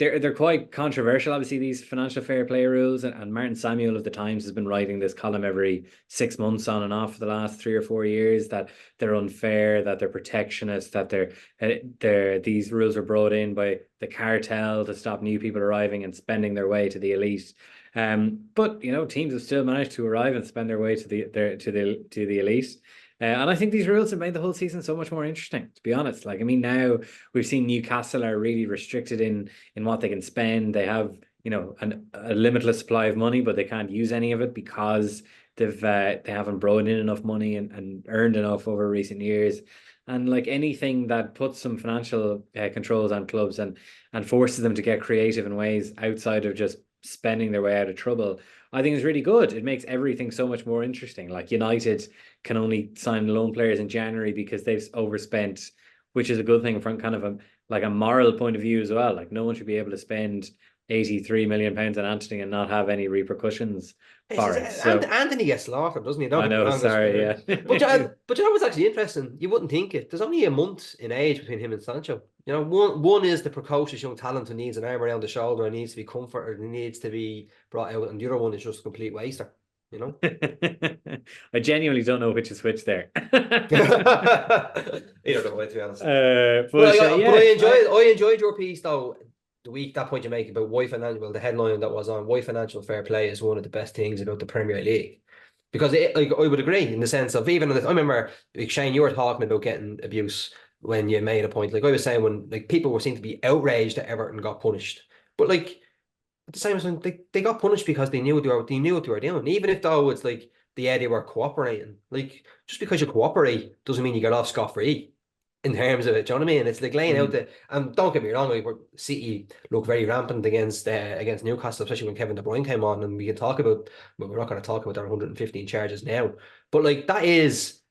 they're quite controversial, obviously, these financial fair play rules. And Martin Samuel of the Times has been writing this column every 6 months on and off for the last 3 or 4 years, that they're unfair, that they're protectionist, that these rules are brought in by the cartel to stop new people arriving and spending their way to the elite. But teams have still managed to arrive and spend their way to the elite. And I think these rules have made the whole season so much more interesting, to be honest. Like, I mean, now we've seen Newcastle are really restricted in what they can spend. They have, a limitless supply of money, but they can't use any of it because they haven't brought in enough money and earned enough over recent years. And like anything that puts some financial controls on clubs and forces them to get creative in ways outside of just spending their way out of trouble, I think is really good. It makes everything so much more interesting. Like United can only sign loan players in January because they've overspent, which is a good thing from kind of a moral point of view as well. Like no one should be able to spend 83 million pounds on Anthony and not have any repercussions for it. So Anthony gets slaughtered, doesn't he? Don't I get me know, wrong. sorry, yeah. But what's actually interesting? You wouldn't think it. There's only a month in age between him and Sancho. One is the precocious young talent who needs an arm around the shoulder and needs to be comforted and needs to be brought out, and the other one is just a complete waster. I genuinely don't know which is which there. Either way, to be honest. Yeah, I enjoyed your piece though. That point you make about the headline that was on why financial fair play is one of the best things about the Premier League. Because I would agree in the sense of I remember like Shane, you were talking about getting abuse when you made a point. Like I was saying, when like people were seen to be outraged that Everton got punished, but like at the same time they got punished because they knew what they were doing. Even if though it's like they were cooperating, like just because you cooperate doesn't mean you get off scot free in terms of it. Do you know what I mean? It's like laying out and don't get me wrong, like City look very rampant against Newcastle, especially when Kevin De Bruyne came on, and we can talk about. Well, we're not going to talk about their 115 charges now, but like that's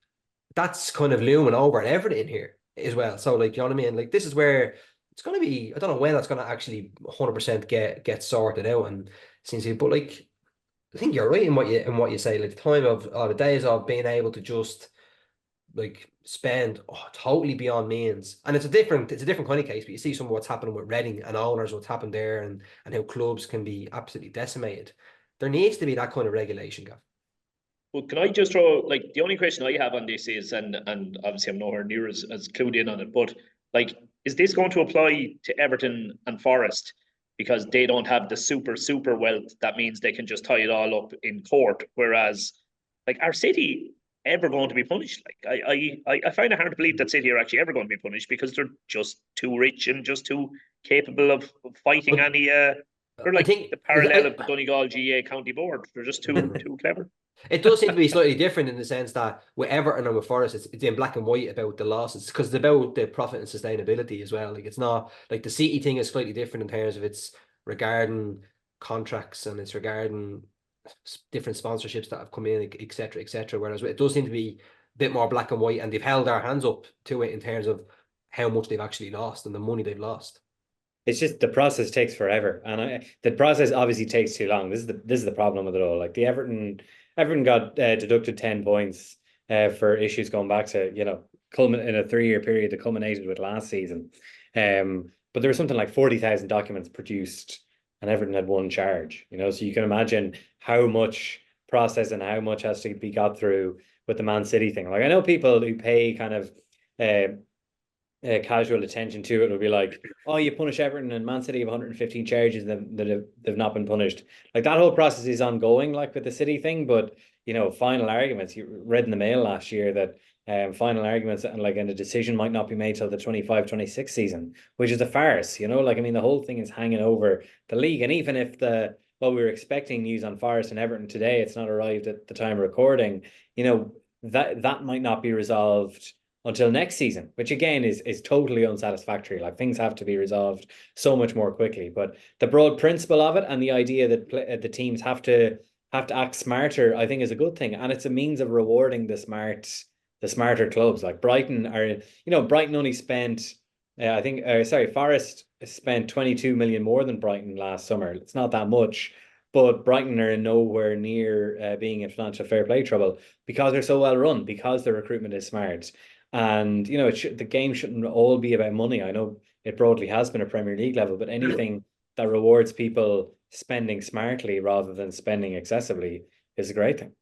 kind of looming over everything here as well. So like, you know what I mean? Like this is where it's going to be. I don't know when that's going to actually 100% get sorted out and since but like I think you're right in what you say. Like the time of the days of being able to just like spend totally beyond means, and it's a different kind of case. But you see some of what's happening with Reading and owners, what's happened there, and how clubs can be absolutely decimated. There needs to be that kind of regulation, Gav. Well, can I just throw like the only question I have on this is, and obviously I'm nowhere near as clued in on it, but like, is this going to apply to Everton and Forest because they don't have the super wealth that means they can just tie it all up in court, whereas like our City ever going to be punished? Like I find it hard to believe that City are actually ever going to be punished because they're just too rich and just too capable of fighting any. They're I like think the parallel of the Donegal GA County Board. They're just too clever. It does seem to be slightly different in the sense that with Everton and with Forest, it's in black and white about the losses because it's about the profit and sustainability as well. Like it's not like the City thing is slightly different in terms of it's regarding contracts and it's regarding different sponsorships that have come in, etc., etc. Whereas it does seem to be a bit more black and white, and they've held their hands up to it in terms of how much they've actually lost and the money they've lost. It's just the process takes forever, and the process obviously takes too long. This is the problem with it all. Like the Everton got deducted 10 points for issues going back to in a 3-year period that culminated with last season. But there was something like 40,000 documents produced, and Everton had one charge. So you can imagine how much process and how much has to be got through with the Man City thing. Like I know people who pay kind of casual attention to it will be like, oh, you punish Everton and Man City have 115 charges that they've not been punished. Like that whole process is ongoing, like with the City thing. But final arguments. You read in the Mail last year that final arguments and a decision might not be made till the 25-26 season, which is a farce. Like I mean, the whole thing is hanging over the league, and even if we were expecting news on Forest and Everton today, it's not arrived at the time of recording. That might not be resolved until next season, which again is totally unsatisfactory. Like things have to be resolved so much more quickly. But the broad principle of it and the idea that the teams have to act smarter, I think, is a good thing, and it's a means of rewarding the smarter clubs. Like Brighton Brighton only spent, Forest spent 22 million more than Brighton last summer. It's not that much. But Brighton are nowhere near being in financial fair play trouble because they're so well run, because the recruitment is smart. And the game shouldn't all be about money. I know it broadly has been a Premier League level, but anything that rewards people spending smartly rather than spending excessively is a great thing.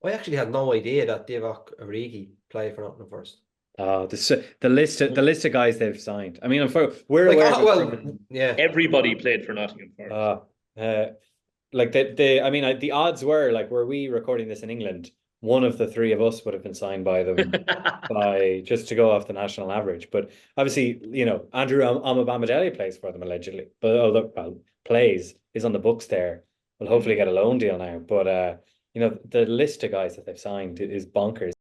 I actually had no idea that Divock Origi played for Nottingham Forest. Oh, the list of guys they've signed. I mean, we're Like, aware. yeah. Everybody played for Nottingham Forest. Like the odds were, like, were we recording this in England, one of the three of us would have been signed by them by just to go off the national average. But obviously, Andrew Amabamidele plays for them allegedly, but plays is on the books there. We'll hopefully get a loan deal now. But the list of guys that they've signed is bonkers.